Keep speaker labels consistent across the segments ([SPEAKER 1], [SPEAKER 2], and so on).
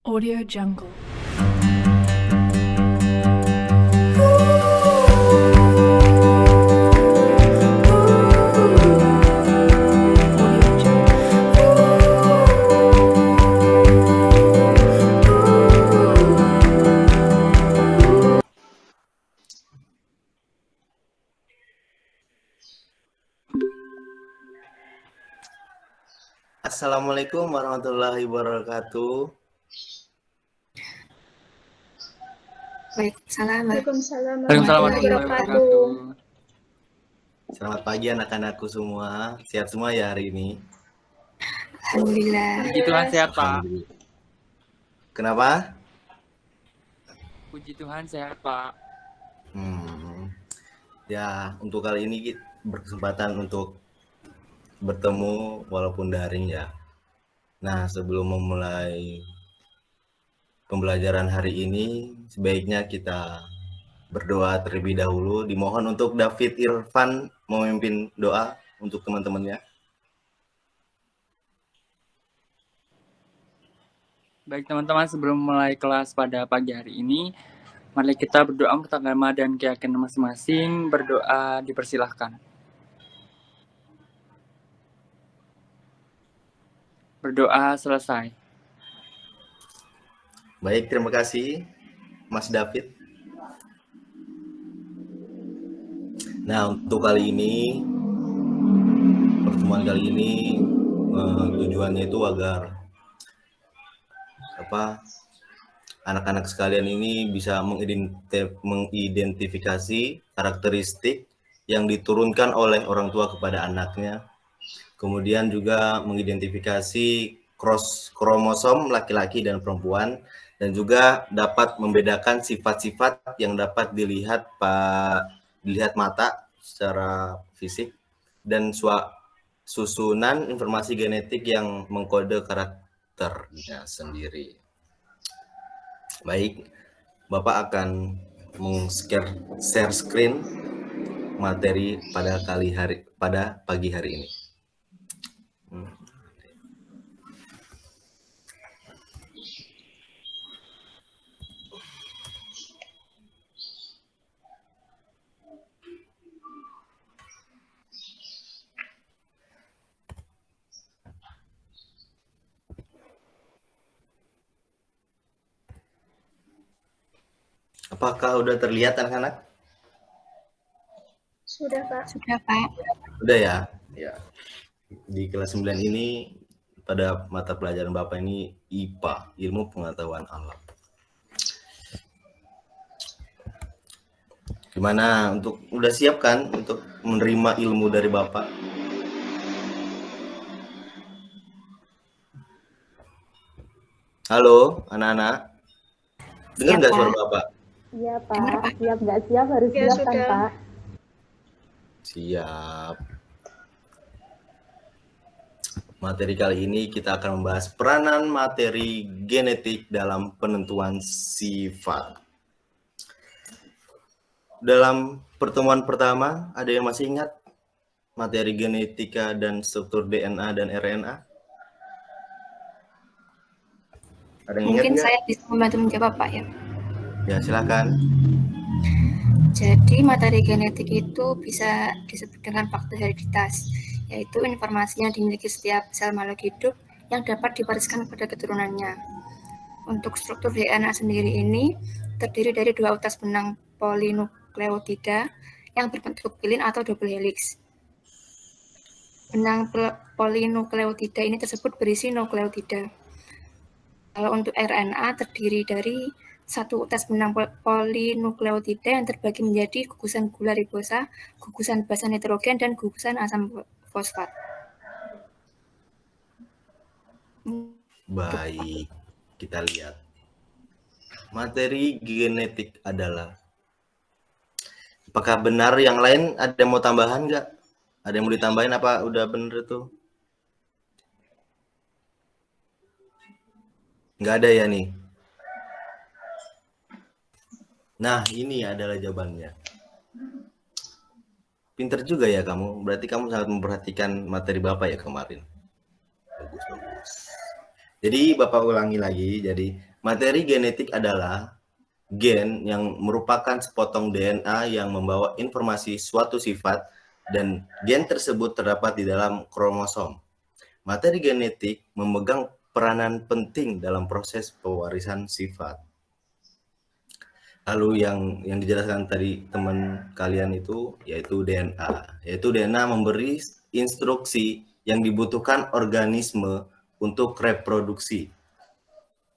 [SPEAKER 1] Audio Jungle.
[SPEAKER 2] Assalamualaikum warahmatullahi wabarakatuh.
[SPEAKER 3] Waalaikumsalam
[SPEAKER 4] Waalaikumsalam
[SPEAKER 3] warahmatullahi
[SPEAKER 4] warahmatullahi wabarakatuh.
[SPEAKER 2] Selamat pagi anak-anakku semua. Sehat semua ya hari ini?
[SPEAKER 3] Alhamdulillah.
[SPEAKER 4] Puji Tuhan sehat, Pak.
[SPEAKER 2] Alhamdulillah. Kenapa?
[SPEAKER 4] Puji Tuhan sehat, Pak.
[SPEAKER 2] Ya, untuk kali ini berkesempatan untuk bertemu walaupun daring ya. Nah, sebelum memulai pembelajaran hari ini, sebaiknya kita berdoa terlebih dahulu. Dimohon untuk David Irfan memimpin doa untuk teman-temannya.
[SPEAKER 4] Baik teman-teman, sebelum mulai kelas pada pagi hari ini, mari kita berdoa untuk agama dan keyakinan masing-masing. Berdoa dipersilahkan. Berdoa selesai.
[SPEAKER 2] Baik, terima kasih Mas David. Nah, untuk kali ini, pertemuan kali ini tujuannya itu agar anak-anak sekalian ini bisa mengidentifikasi karakteristik yang diturunkan oleh orang tua kepada anaknya. Kemudian juga mengidentifikasi cross kromosom laki-laki dan perempuan, dan juga dapat membedakan sifat-sifat yang dapat dilihat mata secara fisik dan susunan informasi genetik yang mengkode karakternya sendiri. Baik, Bapak akan share screen materi pada pagi hari ini. Apakah udah terlihat anak-anak?
[SPEAKER 4] Sudah, Pak.
[SPEAKER 3] Sudah, Pak.
[SPEAKER 2] Udah ya? Ya. Di kelas 9 ini pada mata pelajaran Bapak ini IPA, Ilmu Pengetahuan Alam. Gimana udah siap kan untuk menerima ilmu dari Bapak? Halo, anak-anak. Dengar nggak suara Bapak?
[SPEAKER 5] Iya, Pak. Siap nggak siap harus siap kan, Pak?
[SPEAKER 2] Siap. Materi kali ini kita akan membahas peranan materi genetik dalam penentuan sifat. Dalam pertemuan pertama, ada yang masih ingat materi genetika dan struktur DNA dan RNA? Ada yang
[SPEAKER 3] Mungkin
[SPEAKER 2] ingat
[SPEAKER 3] saya bisa membantu menjawab, Pak ya.
[SPEAKER 2] Ya, silakan.
[SPEAKER 3] Jadi materi genetik itu bisa disebut dengan faktor hereditas, yaitu informasi yang dimiliki setiap sel makhluk hidup yang dapat diwariskan pada keturunannya. Untuk struktur DNA sendiri ini terdiri dari 2 utas benang polinukleotida yang berbentuk pilin atau double helix. Benang polinukleotida ini tersebut berisi nukleotida. Kalau untuk RNA terdiri dari 1 utas benang polinukleotida yang terbagi menjadi gugusan gula ribosa, gugusan basa nitrogen, dan gugusan asam fosfat.
[SPEAKER 2] Baik, kita lihat. Materi genetik adalah, apakah benar yang lain ada yang mau tambahan nggak? Ada yang mau ditambahin apa udah bener tuh? Nggak ada ya nih? Nah, ini adalah jawabannya. Pinter juga ya kamu, berarti kamu sangat memperhatikan materi Bapak ya kemarin. Bagus. Jadi Bapak ulangi lagi, jadi Materi genetik adalah gen yang merupakan sepotong DNA yang membawa informasi suatu sifat dan gen tersebut terdapat di dalam kromosom. Materi genetik memegang peranan penting dalam proses pewarisan sifat. Lalu yang dijelaskan tadi teman kalian itu yaitu DNA. Yaitu DNA memberi instruksi yang dibutuhkan organisme untuk reproduksi,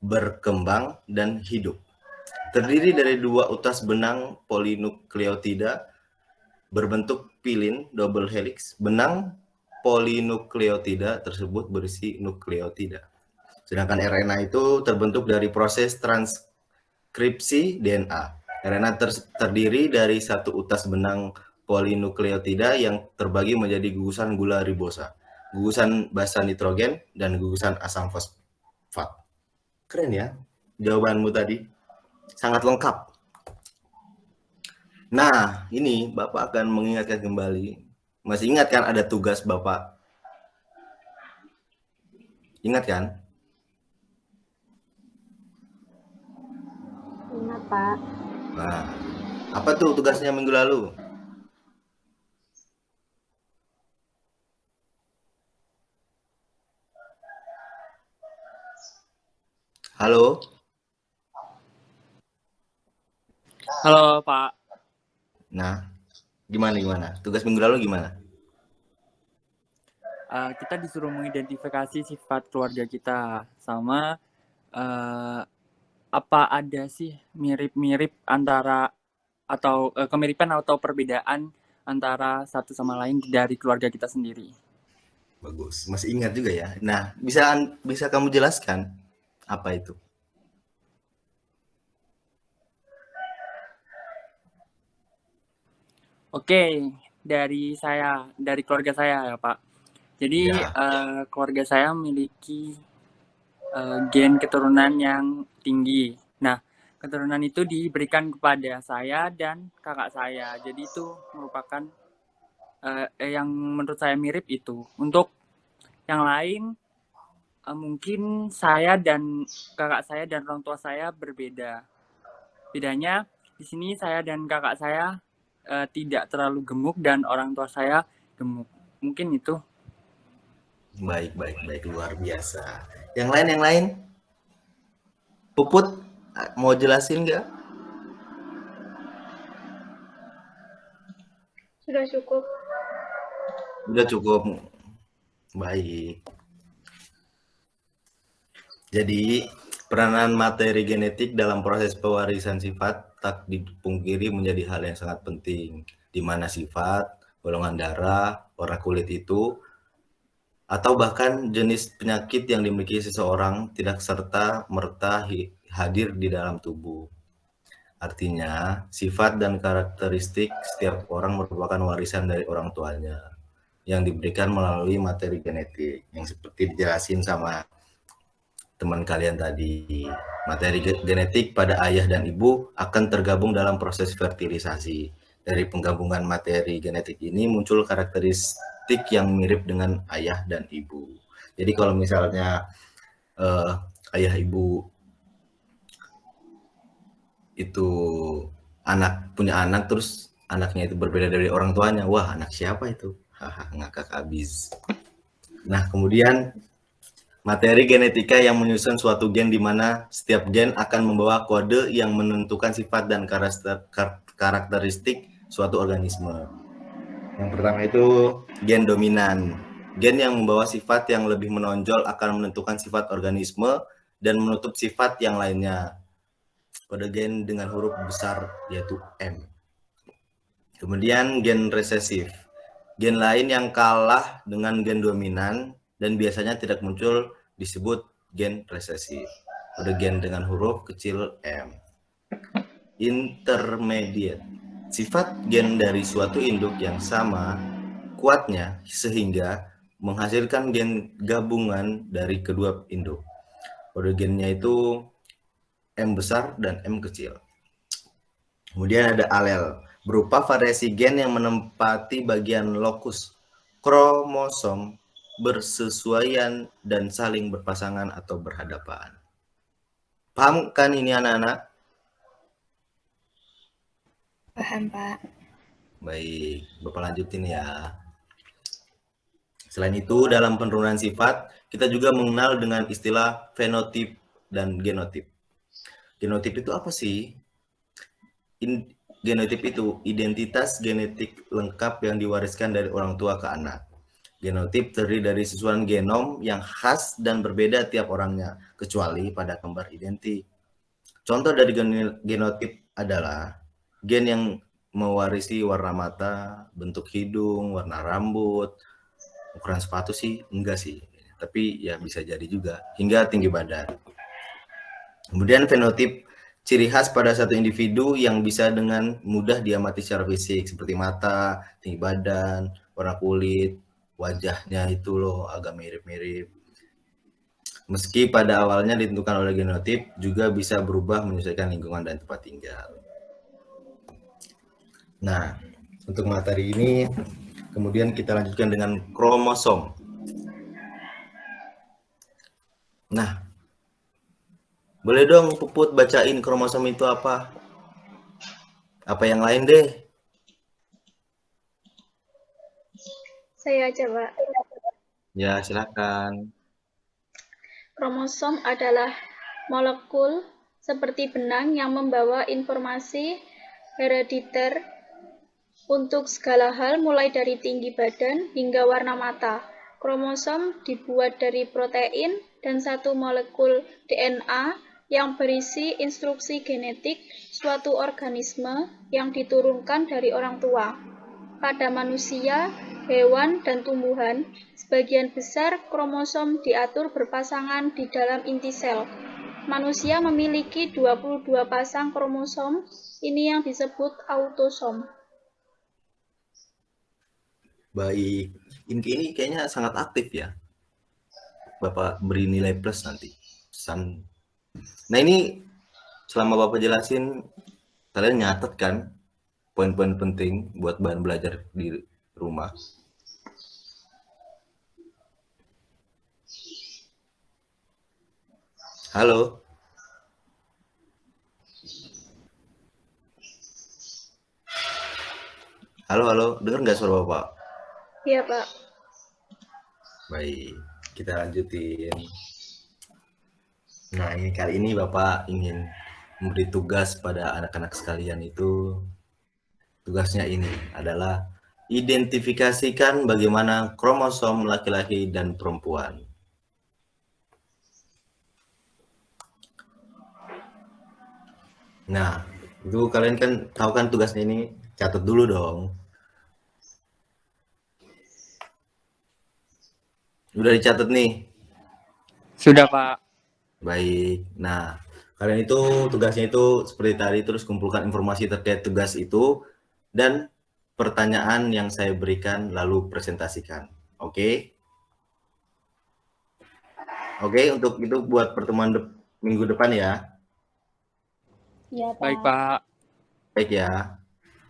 [SPEAKER 2] berkembang, dan hidup. Terdiri dari 2 utas benang polinukleotida berbentuk pilin double helix. Benang polinukleotida tersebut berisi nukleotida. Sedangkan RNA itu terbentuk dari proses transkripsi DNA. RNA terdiri dari 1 utas benang polinukleotida yang terbagi menjadi gugusan gula ribosa, gugusan basa nitrogen, dan gugusan asam fosfat. Keren ya jawabanmu tadi. Sangat lengkap. Nah, ini Bapak akan mengingatkan kembali. Masih ingat kan ada tugas Bapak? Ingat kan?
[SPEAKER 5] Ingat, Pak.
[SPEAKER 2] Nah, apa tuh tugasnya minggu lalu? Halo?
[SPEAKER 4] Halo Pak.
[SPEAKER 2] Nah, gimana? Tugas minggu lalu gimana?
[SPEAKER 4] Kita disuruh mengidentifikasi sifat keluarga kita sama apa ada sih mirip-mirip antara atau kemiripan atau perbedaan antara satu sama lain dari keluarga kita sendiri.
[SPEAKER 2] Bagus, masih ingat juga ya. Nah, bisa kamu jelaskan apa itu?
[SPEAKER 4] Oke, dari keluarga saya ya Pak. Jadi
[SPEAKER 2] Ya.
[SPEAKER 4] keluarga saya memiliki gen keturunan yang tinggi. Nah, keturunan itu diberikan kepada saya dan kakak saya. Jadi itu merupakan yang menurut saya mirip itu. Untuk yang lain mungkin saya dan kakak saya dan orang tua saya berbeda. Bedanya di sini saya dan kakak saya tidak terlalu gemuk dan orang tua saya gemuk. Mungkin itu.
[SPEAKER 2] Baik, luar biasa. Yang lain? Puput, mau jelasin nggak?
[SPEAKER 3] Sudah cukup.
[SPEAKER 2] Udah cukup. Baik. Jadi, peranan materi genetik dalam proses pewarisan sifat tak dipungkiri menjadi hal yang sangat penting, di mana sifat, golongan darah, warna kulit itu, atau bahkan jenis penyakit yang dimiliki seseorang tidak serta-merta hadir di dalam tubuh. Artinya, sifat dan karakteristik setiap orang merupakan warisan dari orang tuanya yang diberikan melalui materi genetik yang seperti dijelasin sama teman kalian tadi. Materi genetik pada ayah dan ibu akan tergabung dalam proses fertilisasi. Dari penggabungan materi genetik ini muncul karakteristik yang mirip dengan ayah dan ibu. Jadi kalau misalnya ayah ibu itu punya anak terus anaknya itu berbeda dari orang tuanya, wah anak siapa itu? Haha, ngakak abis. Nah, kemudian materi genetika yang menyusun suatu gen di mana setiap gen akan membawa kode yang menentukan sifat dan karakteristik suatu organisme. Yang pertama itu gen dominan. Gen yang membawa sifat yang lebih menonjol akan menentukan sifat organisme dan menutup sifat yang lainnya. Kode gen dengan huruf besar yaitu M. Kemudian gen resesif. Gen lain yang kalah dengan gen dominan dan biasanya tidak muncul disebut gen resesif. Kode gen dengan huruf kecil M. Intermediate. Sifat gen dari suatu induk yang sama kuatnya sehingga menghasilkan gen gabungan dari kedua induk. Kode gennya itu M besar dan M kecil. Kemudian ada alel, berupa variasi gen yang menempati bagian lokus kromosom bersesuaian dan saling berpasangan atau berhadapan. Paham kan ini anak-anak?
[SPEAKER 3] Paham, Pak.
[SPEAKER 2] Baik, Bapak lanjutin ya. Selain itu, dalam penurunan sifat, kita juga mengenal dengan istilah fenotip dan genotip. Genotip itu apa sih? Genotip itu identitas genetik lengkap yang diwariskan dari orang tua ke anak. Genotip terdiri dari susunan genom yang khas dan berbeda tiap orangnya, kecuali pada kembar identik. Contoh dari genotip adalah gen yang mewarisi warna mata, bentuk hidung, warna rambut, ukuran sepatu sih enggak sih, tapi ya bisa jadi juga, hingga tinggi badan. Kemudian fenotip, ciri khas pada satu individu yang bisa dengan mudah diamati secara fisik, seperti mata, tinggi badan, warna kulit, wajahnya itu loh agak mirip-mirip. Meski pada awalnya ditentukan oleh genotip, juga bisa berubah menyesuaikan lingkungan dan tempat tinggal. Nah, untuk materi ini, kemudian kita lanjutkan dengan kromosom. Nah, boleh dong Puput bacain kromosom itu apa? Apa yang lain deh?
[SPEAKER 1] Saya aja, Pak.
[SPEAKER 2] Ya, silakan.
[SPEAKER 1] Kromosom adalah molekul seperti benang yang membawa informasi herediter untuk segala hal mulai dari tinggi badan hingga warna mata. Kromosom dibuat dari protein dan satu molekul DNA yang berisi instruksi genetik suatu organisme yang diturunkan dari orang tua. Pada manusia, hewan, dan tumbuhan, sebagian besar kromosom diatur berpasangan di dalam inti sel. Manusia memiliki 22 pasang kromosom, ini yang disebut autosom.
[SPEAKER 2] Baik, ini kayaknya sangat aktif ya. Bapak beri nilai plus nanti. Nah ini selama Bapak jelasin, kalian nyatet kan poin-poin penting buat bahan belajar di rumah. Halo? Halo, dengar nggak suara Bapak?
[SPEAKER 1] Iya, Pak.
[SPEAKER 2] Baik, kita lanjutin. Nah, ini kali ini Bapak ingin memberi tugas pada anak-anak sekalian itu. Tugasnya ini adalah identifikasikan bagaimana kromosom laki-laki dan perempuan. Nah, itu kalian kan tahu kan tugasnya ini, catat dulu dong. Udah dicatat nih?
[SPEAKER 4] Sudah, Pak.
[SPEAKER 2] Baik. Nah, kalian itu tugasnya itu seperti tadi, terus kumpulkan informasi terkait tugas itu dan pertanyaan yang saya berikan lalu presentasikan. Oke? Oke, untuk itu buat pertemuan minggu depan ya.
[SPEAKER 5] Iya, Pak.
[SPEAKER 4] Baik, Pak.
[SPEAKER 2] Baik ya.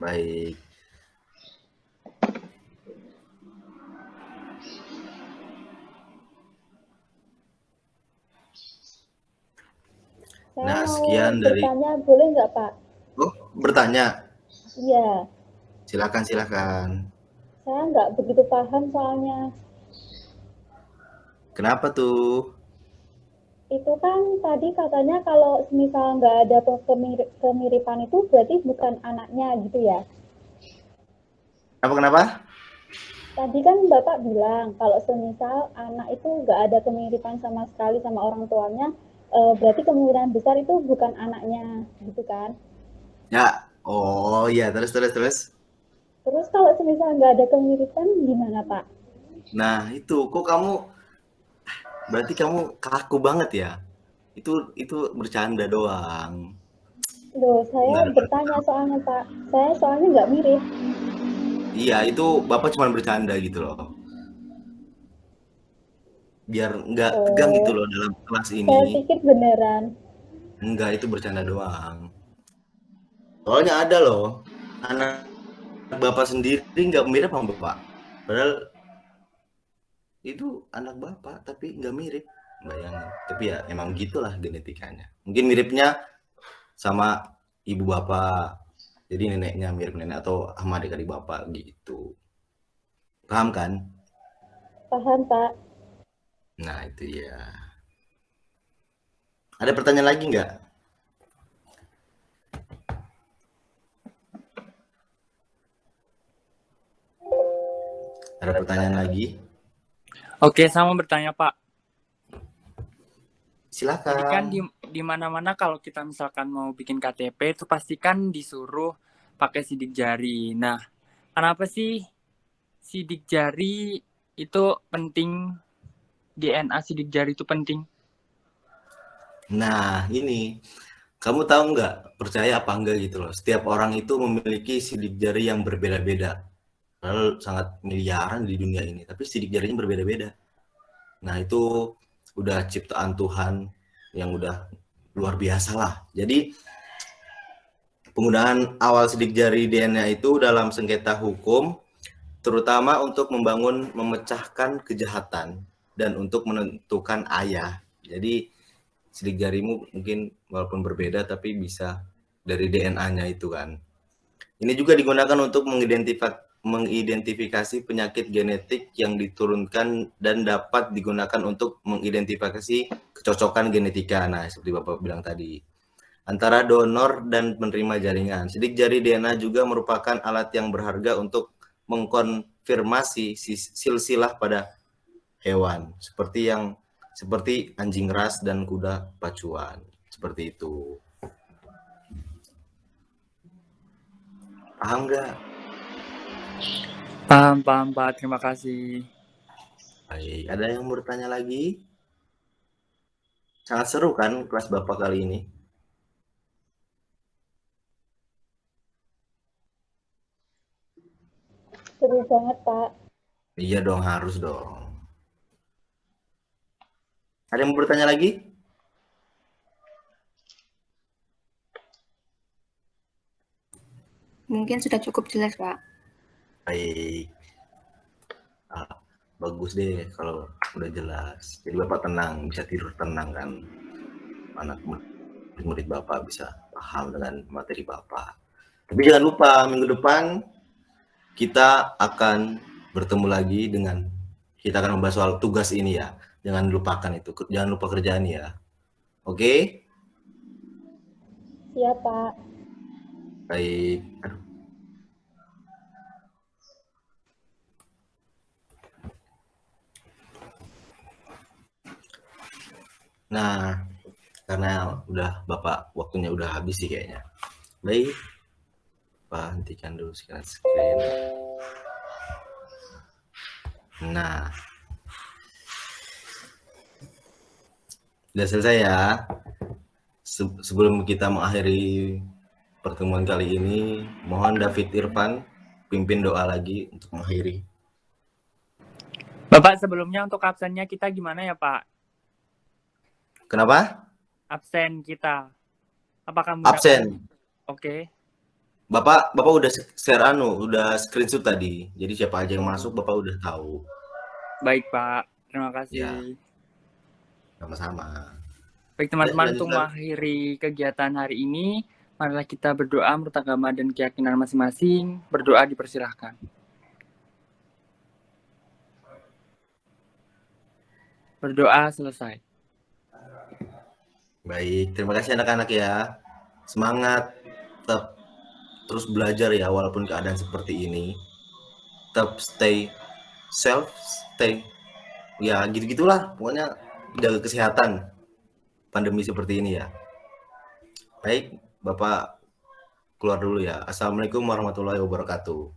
[SPEAKER 2] Baik.
[SPEAKER 5] Saya
[SPEAKER 2] Nah,
[SPEAKER 5] mau
[SPEAKER 2] sekian dari...
[SPEAKER 5] bertanya, boleh nggak, Pak?
[SPEAKER 2] Oh, bertanya?
[SPEAKER 5] Iya,
[SPEAKER 2] Silakan.
[SPEAKER 5] saya nggak begitu paham soalnya.
[SPEAKER 2] Kenapa tuh?
[SPEAKER 5] Itu kan tadi katanya kalau misal nggak ada kemiripan itu berarti bukan anaknya gitu ya?
[SPEAKER 2] Kenapa?
[SPEAKER 5] Tadi kan Bapak bilang kalau semisal anak itu nggak ada kemiripan sama sekali sama orang tuanya, berarti kemungkinan besar itu bukan anaknya, gitu kan?
[SPEAKER 2] Ya, oh iya, terus.
[SPEAKER 5] Terus kalau semisal nggak ada kemiripan gimana, Pak?
[SPEAKER 2] Nah, itu kok kamu, berarti kamu kaku banget ya? Itu bercanda doang.
[SPEAKER 5] Loh, saya bertanya soalnya, Pak. Saya soalnya nggak mirip.
[SPEAKER 2] Iya, itu Bapak cuma bercanda gitu loh. Biar nggak tegang gitu loh dalam kelas
[SPEAKER 5] Saya
[SPEAKER 2] ini.
[SPEAKER 5] pikir beneran.
[SPEAKER 2] Enggak, itu bercanda doang. Soalnya ada loh, anak Bapak sendiri nggak mirip sama Bapak. Padahal itu anak Bapak, tapi nggak mirip. Bayangin. Tapi ya emang gitulah genetikanya. Mungkin miripnya sama ibu bapak. Jadi neneknya mirip nenek atau sama adik-adik bapak gitu. Paham kan?
[SPEAKER 5] Paham, Pak.
[SPEAKER 2] Nah, itu ya. Ada pertanyaan lagi nggak? Ada pertanyaan lagi?
[SPEAKER 4] Oke, saya mau bertanya Pak.
[SPEAKER 2] Silakan.
[SPEAKER 4] Jadi kan di mana-mana kalau kita misalkan mau bikin KTP itu pasti kan disuruh pakai sidik jari. Nah, kenapa sih sidik jari itu penting? DNA sidik jari itu penting?
[SPEAKER 2] Nah, ini kamu tahu nggak, percaya apa enggak gitu loh. Setiap orang itu memiliki sidik jari yang berbeda-beda. Padahal sangat miliaran di dunia ini, tapi sidik jarinya berbeda-beda. Nah, itu udah ciptaan Tuhan yang udah luar biasa lah. Jadi penggunaan awal sidik jari DNA itu dalam sengketa hukum terutama untuk memecahkan kejahatan dan untuk menentukan ayah. Jadi sidik jarimu mungkin walaupun berbeda tapi bisa dari DNA-nya itu kan. Ini juga digunakan untuk mengidentifikasi penyakit genetik yang diturunkan dan dapat digunakan untuk mengidentifikasi kecocokan genetika. Nah, seperti Bapak bilang tadi. Antara donor dan penerima jaringan. Sidik jari DNA juga merupakan alat yang berharga untuk mengkonfirmasi silsilah pada hewan, seperti anjing ras dan kuda pacuan. Seperti itu. Paham nggak?
[SPEAKER 4] Paham Pak. Terima kasih.
[SPEAKER 2] Baik, ada yang mau bertanya lagi? Sangat seru kan kelas Bapak kali ini?
[SPEAKER 5] Seru banget, Pak.
[SPEAKER 2] Iya dong, harus dong. Ada yang mau bertanya lagi?
[SPEAKER 3] Mungkin sudah cukup jelas, Pak.
[SPEAKER 2] Baik. Bagus deh kalau udah jelas. Jadi Bapak tenang, bisa tidur tenang kan. Anak murid Bapak bisa paham dengan materi Bapak. Tapi jangan lupa minggu depan kita akan bertemu lagi kita akan membahas soal tugas ini ya. Jangan lupakan itu. Jangan lupa kerjaan ya. Oke?
[SPEAKER 5] Siap, Pak.
[SPEAKER 2] Baik. Aduh. Nah, karena Bapak waktunya udah habis sih kayaknya. Baik. Pak, hentikan dulu screen. Nah. Sudah selesai ya. Sebelum kita mengakhiri pertemuan kali ini, mohon David Irfan pimpin doa lagi untuk mengakhiri.
[SPEAKER 4] Bapak, sebelumnya untuk absennya kita gimana ya Pak?
[SPEAKER 2] Kenapa?
[SPEAKER 4] Absen kita. Apakah
[SPEAKER 2] absen?
[SPEAKER 4] Oke.
[SPEAKER 2] Bapak udah share udah screenshot tadi. Jadi siapa aja yang masuk Bapak udah tahu.
[SPEAKER 4] Baik Pak, terima kasih.
[SPEAKER 2] Ya. Sama-sama.
[SPEAKER 4] Baik teman-teman, untuk mengakhiri kegiatan hari ini, marilah kita berdoa menurut agama dan keyakinan masing-masing. Berdoa dipersilahkan. Berdoa selesai.
[SPEAKER 2] Baik, terima kasih anak-anak ya. Semangat, tetap terus belajar ya walaupun keadaan seperti ini. Tetap stay safe, ya gitu-gitulah. Pokoknya jaga kesehatan pandemi seperti ini ya. Baik, Bapak keluar dulu ya. Assalamualaikum warahmatullahi wabarakatuh.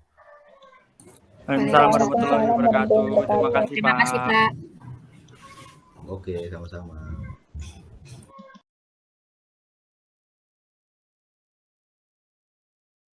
[SPEAKER 4] Waalaikumsalam warahmatullahi wabarakatuh. Terima kasih Pak.
[SPEAKER 3] Terima kasih Pak.
[SPEAKER 2] Oke, sama-sama.